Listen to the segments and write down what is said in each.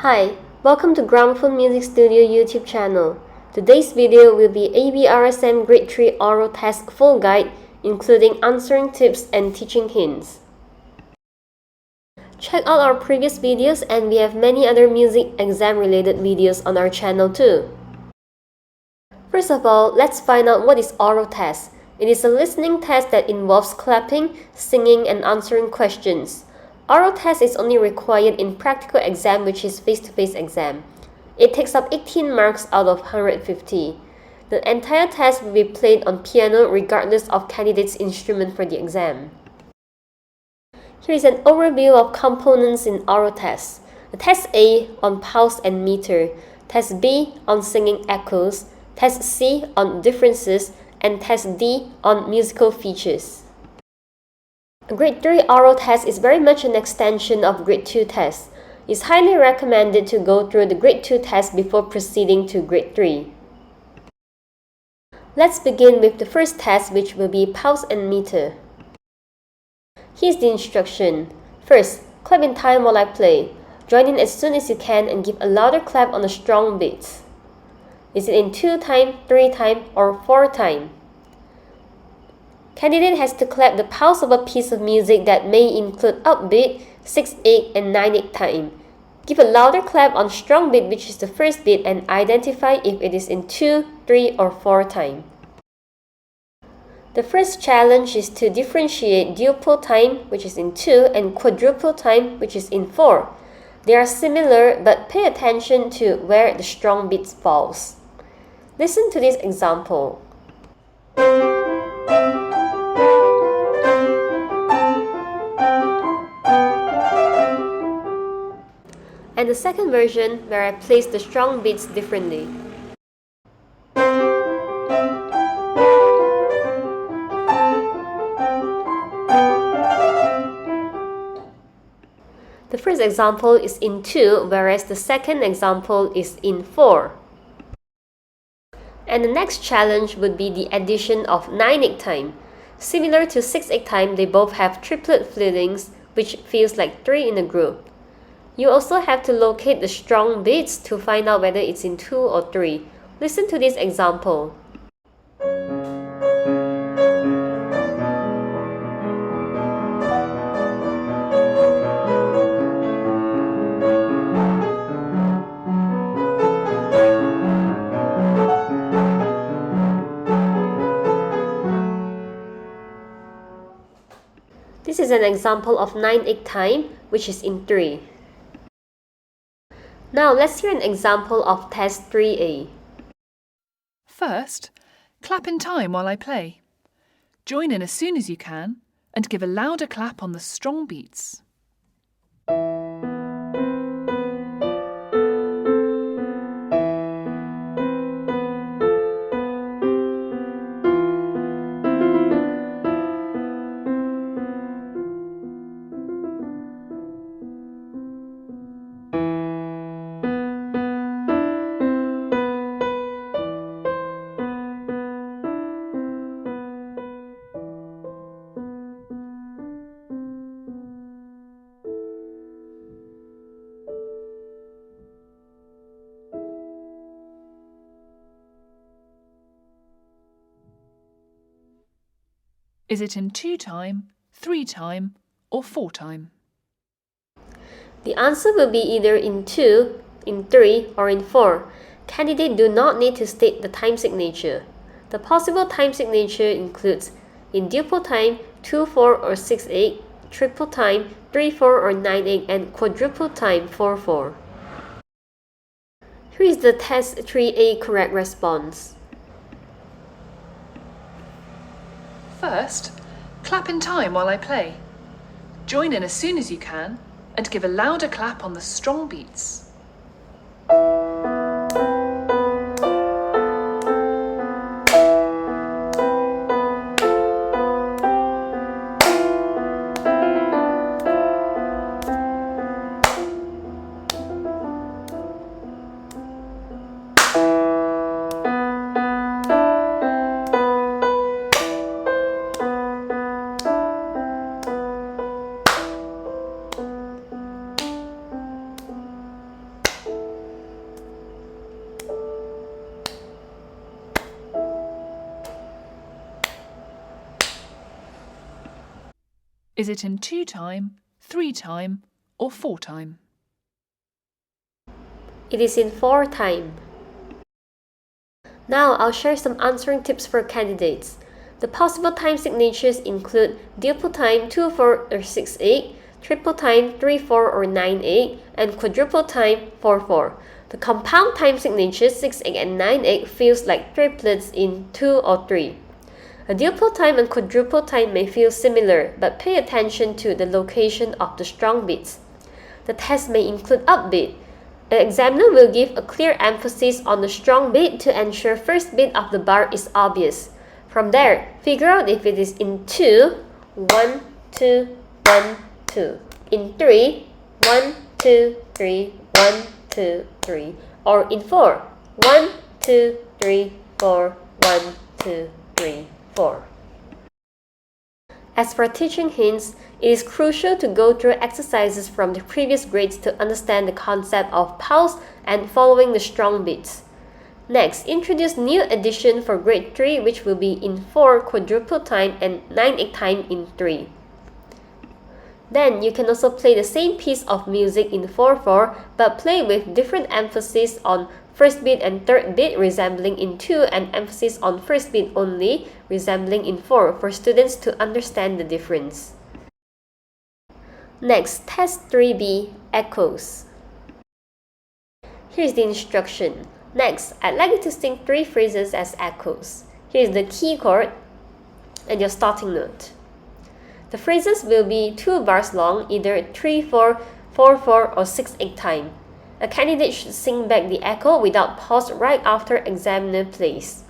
Hi, welcome to Gramophone Music Studio YouTube channel. Today's video will be ABRSM Grade 3 Aural Test Full Guide, including answering tips and teaching hints. Check out our previous videos, and we have many other music exam related videos on our channel too. First of all, let's find out what is aural test. It is a listening test that involves clapping, singing, and answering questions. Aural test is only required in practical exam, which is face-to-face exam. It takes up 18 marks out of 150. The entire test will be played on piano regardless of candidate's instrument for the exam. Here is an overview of components in aural test. The Test A on pulse and meter, Test B on singing echoes, Test C on differences, and Test D on musical features. A Grade 3 aural test is very much an extension of Grade 2 test. It is highly recommended to go through the Grade 2 test before proceeding to Grade 3. Let's begin with the first test, which will be pulse and meter. Here's the instruction. First, clap in time while I play. Join in as soon as you can and give a louder clap on a strong beat. Is it in 2 time, 3 time, or 4 time? Candidate has to clap the pulse of a piece of music that may include upbeat, 6/8, and 9/8 time. Give a louder clap on strong beat, which is the first beat, and identify if it is in 2, 3, or 4 time. The first challenge is to differentiate duple time, which is in 2, and quadruple time, which is in 4. They are similar, but pay attention to where the strong beat falls. Listen to this example. And the second version, where I place the strong beats differently. The first example is in 2, whereas the second example is in 4. And the next challenge would be the addition of 9/8 time. Similar to 6/8 time, they both have triplet fillings, which feels like 3 in a group. You also have to locate the strong beats to find out whether it's in 2 or 3. Listen to this example. This is an example of 9/8 time, which is in 3. Now let's hear an example of Test 3A. First, clap in time while I play. Join in as soon as you can and give a louder clap on the strong beats. Is it in 2 time, 3 time, or 4 time? The answer will be either in 2, in 3, or in 4. Candidates do not need to state the time signature. The possible time signature includes in duple time, 2/4 or 6/8, triple time, 3/4 or 9/8, and quadruple time, 4/4. Here is the Test 3A correct response. First, clap in time while I play. Join in as soon as you can and give a louder clap on the strong beats. Is it in 2 time, 3 time, or 4 time? It is in 4 time. Now I'll share some answering tips for candidates. The possible time signatures include duple time 2-4 or 6-8, triple time 3-4 or 9-8, and quadruple time 4-4. The compound time signatures 6-8 and 9-8 feels like triplets in 2 or 3. A duple time and quadruple time may feel similar, but pay attention to the location of the strong beats. The test may include upbeat. An examiner will give a clear emphasis on the strong beat to ensure first beat of the bar is obvious. From there, figure out if it is in 2, 1, 2, 1, 2, in 3, 1, 2, 3, 1, 2, 3, or in 4, 1, 2, 3, 4, 1, 2, 3, 4. As for teaching hints, it is crucial to go through exercises from the previous grades to understand the concept of pulse and following the strong beats. Next, introduce new addition for grade 3, which will be in 4 quadruple time and 9/8 time in 3. Then you can also play the same piece of music in 4/4, but play with different emphasis on first beat and third beat resembling in 2 and emphasis on first beat only resembling in 4 for students to understand the difference. Next, test 3B, echoes. Here's the instruction. Next, I'd like you to sing 3 phrases as echoes. Here's the key chord and your starting note. The phrases will be 2 bars long, either 3-4, 4-4, or 6/8 time. A candidate should sing back the echo without pause right after examiner plays.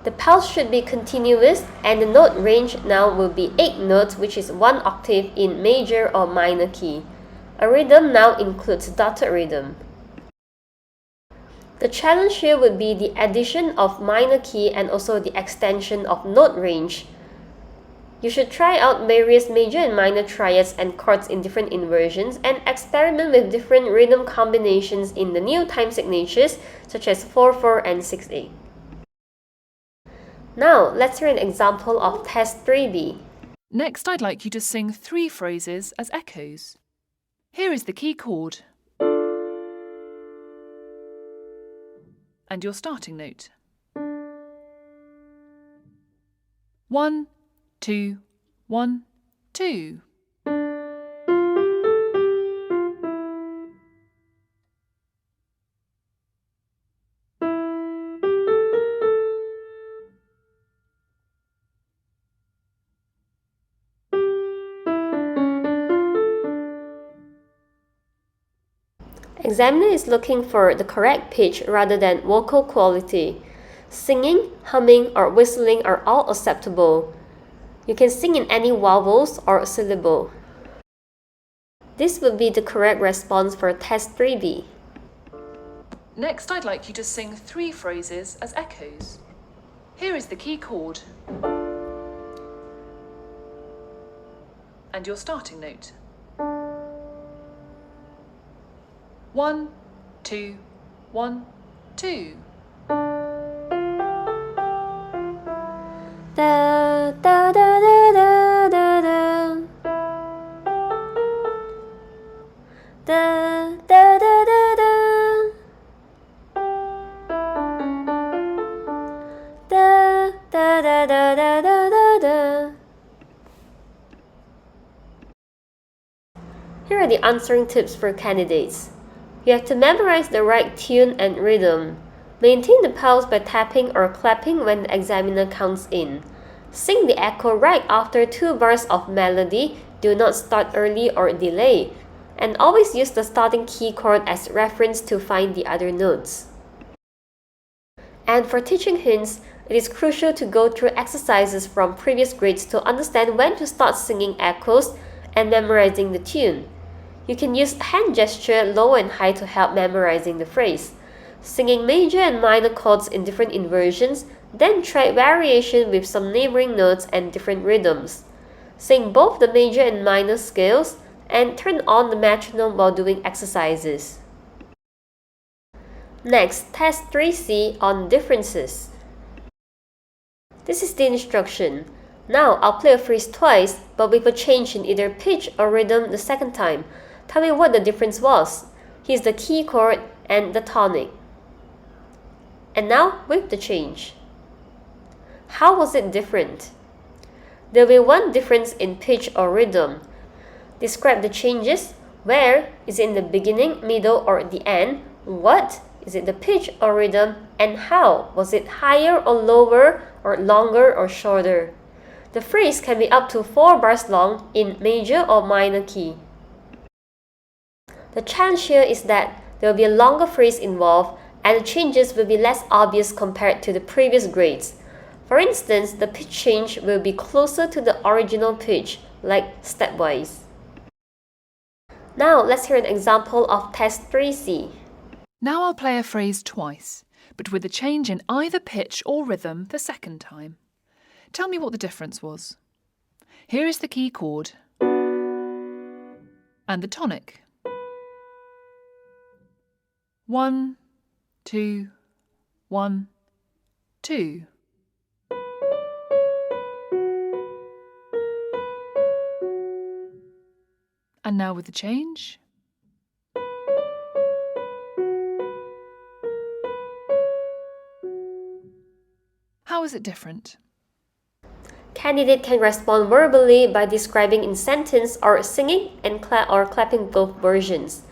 The pulse should be continuous, and the note range now will be 8 notes, which is 1 octave in major or minor key. A rhythm now includes dotted rhythm. The challenge here would be the addition of minor key and also the extension of note range. You should try out various major and minor triads and chords in different inversions and experiment with different rhythm combinations in the new time signatures such as 4/4 and 6/8. Now, let's hear an example of test 3B. Next, I'd like you to sing 3 phrases as echoes. Here is the key chord and your starting note. 1, 2, 1, 2. Examiner is looking for the correct pitch rather than vocal quality. Singing, humming, or whistling are all acceptable. You can sing in any vowels or syllable. This would be the correct response for test 3B. Next, I'd like you to sing 3 phrases as echoes. Here is the key chord and your starting note. 1, 2, 1, 2. Da da da da da da da. Da da da da da. Da da da da da da da. Here are the answering tips for candidates. You have to memorize the right tune and rhythm. Maintain the pulse by tapping or clapping when the examiner counts in. Sing the echo right after 2 bars of melody. Do not start early or delay. And always use the starting key chord as reference to find the other notes. And for teaching hints, it is crucial to go through exercises from previous grades to understand when to start singing echoes and memorizing the tune. You can use hand gesture low and high to help memorizing the phrase. Singing major and minor chords in different inversions, then try variation with some neighboring notes and different rhythms. Sing both the major and minor scales, and turn on the metronome while doing exercises. Next, test 3C on differences. This is the instruction. Now I'll play a phrase twice, but with a change in either pitch or rhythm the second time. Tell me what the difference was. Here's the key chord and the tonic. And now with the change. How was it different? There will be one difference in pitch or rhythm. Describe the changes. Where? Is it in the beginning, middle, or the end? What? Is it the pitch or rhythm? And how? Was it higher or lower, or longer or shorter? The phrase can be up to 4 bars long in major or minor key. The challenge here is that there will be a longer phrase involved and the changes will be less obvious compared to the previous grades. For instance, the pitch change will be closer to the original pitch, like stepwise. Now let's hear an example of test 3C. Now I'll play a phrase twice, but with a change in either pitch or rhythm the second time. Tell me what the difference was. Here is the key chord and the tonic. 1, 2, 1, 2. And now with the change. How is it different? Candidate can respond verbally by describing in sentence or singing and clapping both versions.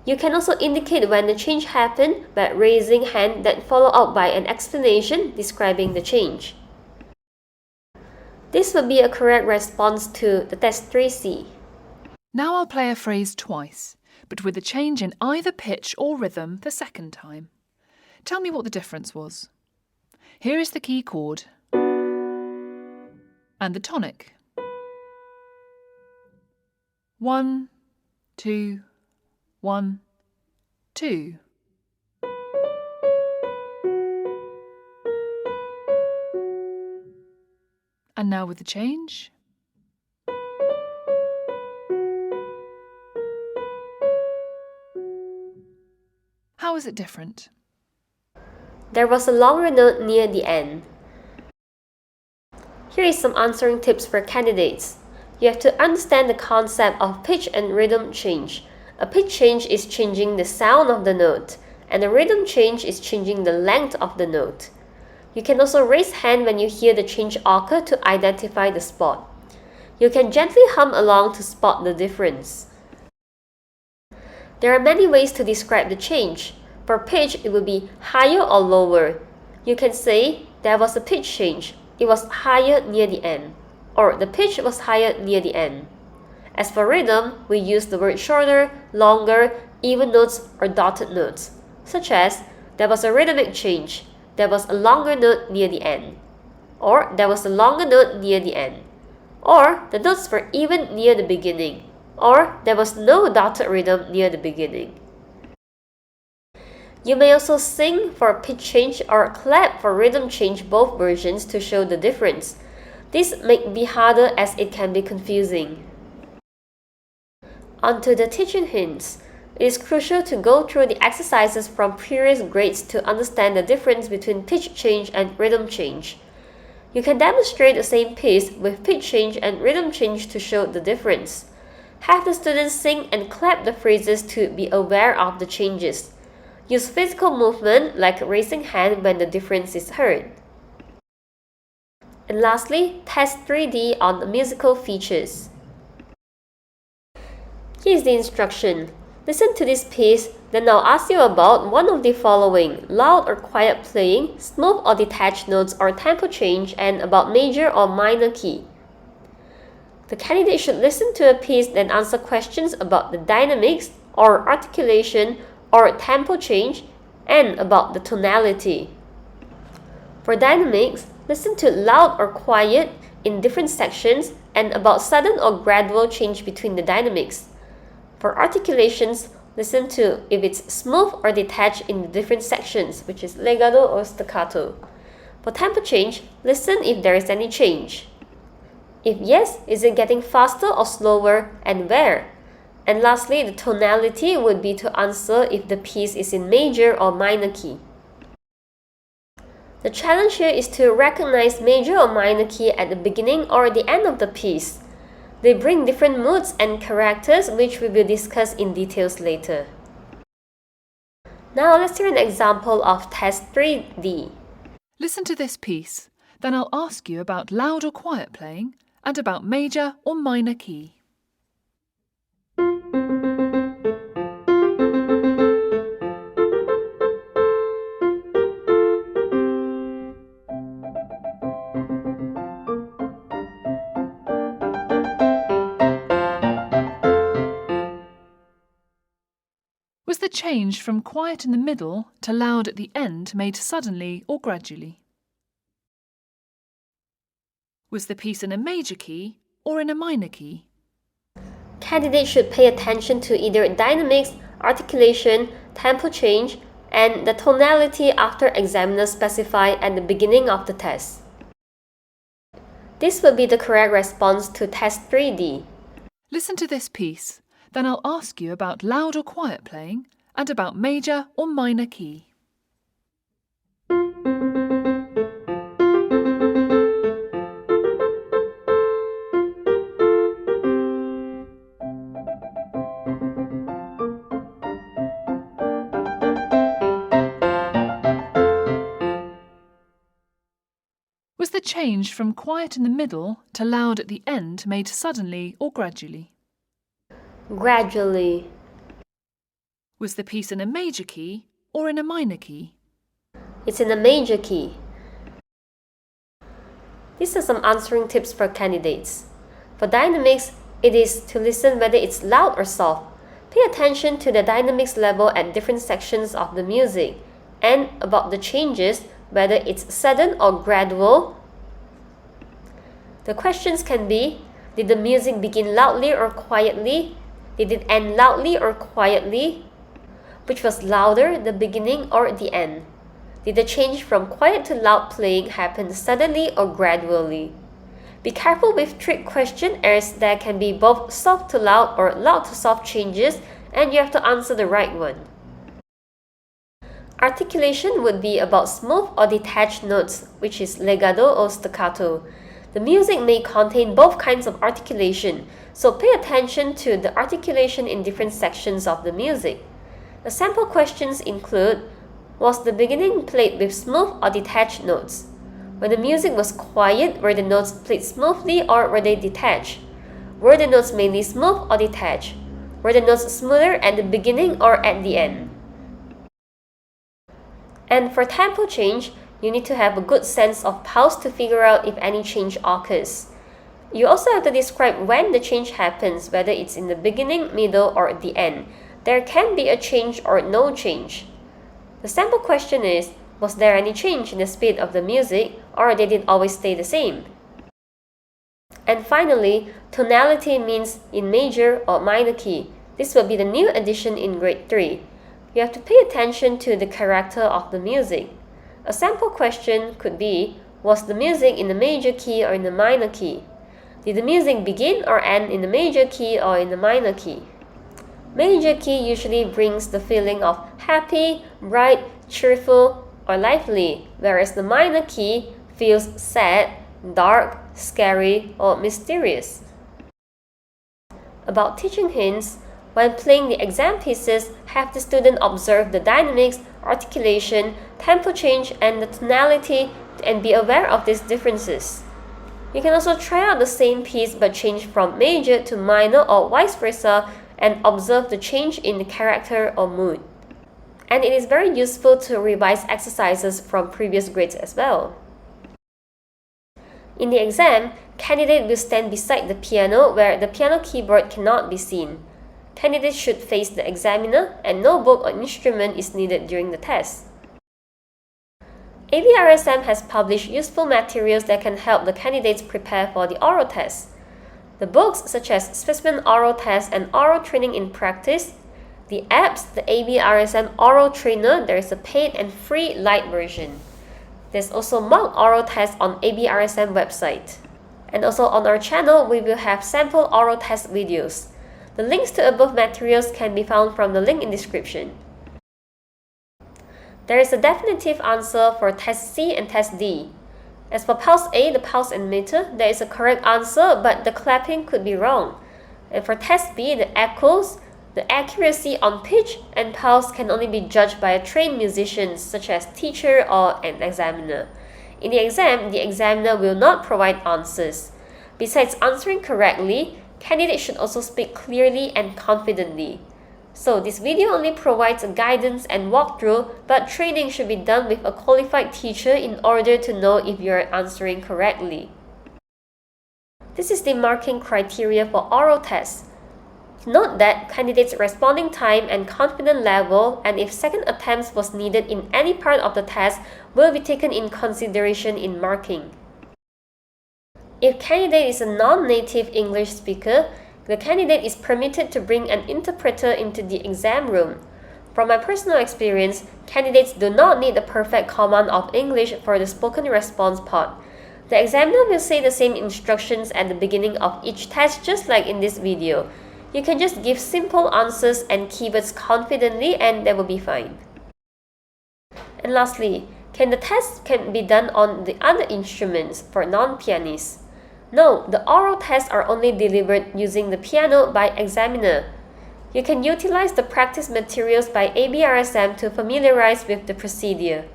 You can also indicate when the change happened by raising hand then followed up by an explanation describing the change. This would be a correct response to the test 3C. Now I'll play a phrase twice, but with a change in either pitch or rhythm the second time. Tell me what the difference was. Here is the key chord and the tonic. 1, 2, 1, 2. And now with the change. How is it different? There was a longer note near the end. Here is some answering tips for candidates. You have to understand the concept of pitch and rhythm change. A pitch change is changing the sound of the note, and a rhythm change is changing the length of the note. You can also raise hand when you hear the change occur to identify the spot. You can gently hum along to spot the difference. There are many ways to describe the change. For pitch, it will be higher or lower. You can say, there was a pitch change. It was higher near the end. Or the pitch was higher near the end. As for rhythm, we use the word shorter, longer, even notes, or dotted notes, such as, there was a rhythmic change. There was a longer note near the end. Or, there was a longer note near the end. Or, the notes were even near the beginning. Or, there was no dotted rhythm near the beginning. You may also sing for pitch change or clap for rhythm change, both versions, to show the difference. This may be harder as it can be confusing. On to the teaching hints. It is crucial to go through the exercises from previous grades to understand the difference between pitch change and rhythm change. You can demonstrate the same piece with pitch change and rhythm change to show the difference. Have the students sing and clap the phrases to be aware of the changes. Use physical movement like raising hand when the difference is heard. And lastly, test 3D on the musical features. Here's the instruction. Listen to this piece, then I'll ask you about one of the following: loud or quiet playing, smooth or detached notes or tempo change, and about major or minor key. The candidate should listen to a piece then answer questions about the dynamics or articulation or tempo change and about the tonality. For dynamics, listen to loud or quiet in different sections and about sudden or gradual change between the dynamics. For articulations, listen to if it's smooth or detached in the different sections, which is legato or staccato. For tempo change, listen if there is any change. If yes, is it getting faster or slower, and where? And lastly, the tonality would be to answer if the piece is in major or minor key. The challenge here is to recognize major or minor key at the beginning or the end of the piece. They bring different moods and characters, which we will discuss in details later. Now let's hear an example of test 3D. Listen to this piece, then I'll ask you about loud or quiet playing and about major or minor key. Was the change from quiet in the middle to loud at the end made suddenly or gradually? Was the piece in a major key or in a minor key? Candidates should pay attention to either dynamics, articulation, tempo change, and the tonality after examiners specify at the beginning of the test. This will be the correct response to test 3D. Listen to this piece, then I'll ask you about loud or quiet playing and about major or minor key. Was the change from quiet in the middle to loud at the end made suddenly or gradually? Gradually. Was the piece in a major key or in a minor key? It's in a major key. These are some answering tips for candidates. For dynamics, it is to listen whether it's loud or soft. Pay attention to the dynamics level at different sections of the music and about the changes, whether it's sudden or gradual. The questions can be, did the music begin loudly or quietly? Did it end loudly or quietly? Which was louder, the beginning or the end? Did the change from quiet to loud playing happen suddenly or gradually? Be careful with trick question, as there can be both soft to loud or loud to soft changes, and you have to answer the right one. Articulation would be about smooth or detached notes, which is legato or staccato. The music may contain both kinds of articulation, so pay attention to the articulation in different sections of the music. The sample questions include, was the beginning played with smooth or detached notes? When the music was quiet, were the notes played smoothly or were they detached? Were the notes mainly smooth or detached? Were the notes smoother at the beginning or at the end? And for tempo change, you need to have a good sense of pulse to figure out if any change occurs. You also have to describe when the change happens, whether it's in the beginning, middle, or at the end. There can be a change or no change. The sample question is, was there any change in the speed of the music, or did it always stay the same? And finally, tonality means in major or minor key. This will be the new addition in grade 3. You have to pay attention to the character of the music. A sample question could be, was the music in the major key or in the minor key? Did the music begin or end in the major key or in the minor key? Major key usually brings the feeling of happy, bright, cheerful, or lively, whereas the minor key feels sad, dark, scary, or mysterious. About teaching hints, when playing the exam pieces, have the student observe the dynamics, articulation, tempo change, and the tonality and be aware of these differences. You can also try out the same piece but change from major to minor or vice versa and observe the change in the character or mood. And it is very useful to revise exercises from previous grades as well. In the exam, candidate will stand beside the piano where the piano keyboard cannot be seen. Candidates should face the examiner and no book or instrument is needed during the test. ABRSM has published useful materials that can help the candidates prepare for the oral test. The books such as Specimen Aural Test and Oral Training in Practice, the apps, the ABRSM Oral Trainer, there is a paid and free light version. There's also mock oral test on ABRSM website. And also on our channel, we will have sample oral test videos. The links to above materials can be found from the link in description. There is a definitive answer for test C and test D. As for pulse A, the pulse and meter, there is a correct answer, but the clapping could be wrong. And for test B, the echoes, the accuracy on pitch and pulse can only be judged by a trained musician such as teacher or an examiner. In the exam, the examiner will not provide answers. Besides answering correctly, candidates should also speak clearly and confidently. So this video only provides a guidance and walkthrough, but training should be done with a qualified teacher in order to know if you are answering correctly. This is the marking criteria for oral tests. Note that candidates' responding time and confidence level, and if second attempts was needed in any part of the test, will be taken in consideration in marking. If candidate is a non-native English speaker, the candidate is permitted to bring an interpreter into the exam room. From my personal experience, candidates do not need the perfect command of English for the spoken response part. The examiner will say the same instructions at the beginning of each test, just like in this video. You can just give simple answers and keywords confidently and that will be fine. And lastly, can the test be done on the other instruments for non-pianists? No, the oral tests are only delivered using the piano by examiner. You can utilize the practice materials by ABRSM to familiarize with the procedure.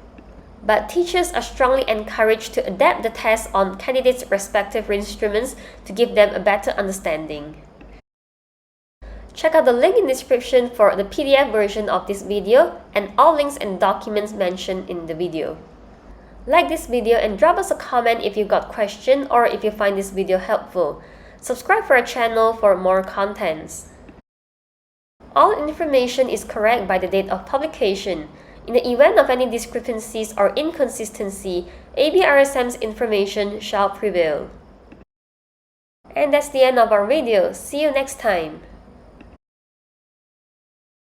But teachers are strongly encouraged to adapt the test on candidates' respective instruments to give them a better understanding. Check out the link in the description for the PDF version of this video and all links and documents mentioned in the video. Like this video and drop us a comment if you got question or if you find this video helpful. Subscribe for our channel for more contents. All information is correct by the date of publication. In the event of any discrepancies or inconsistency, ABRSM's information shall prevail. And that's the end of our video. See you next time.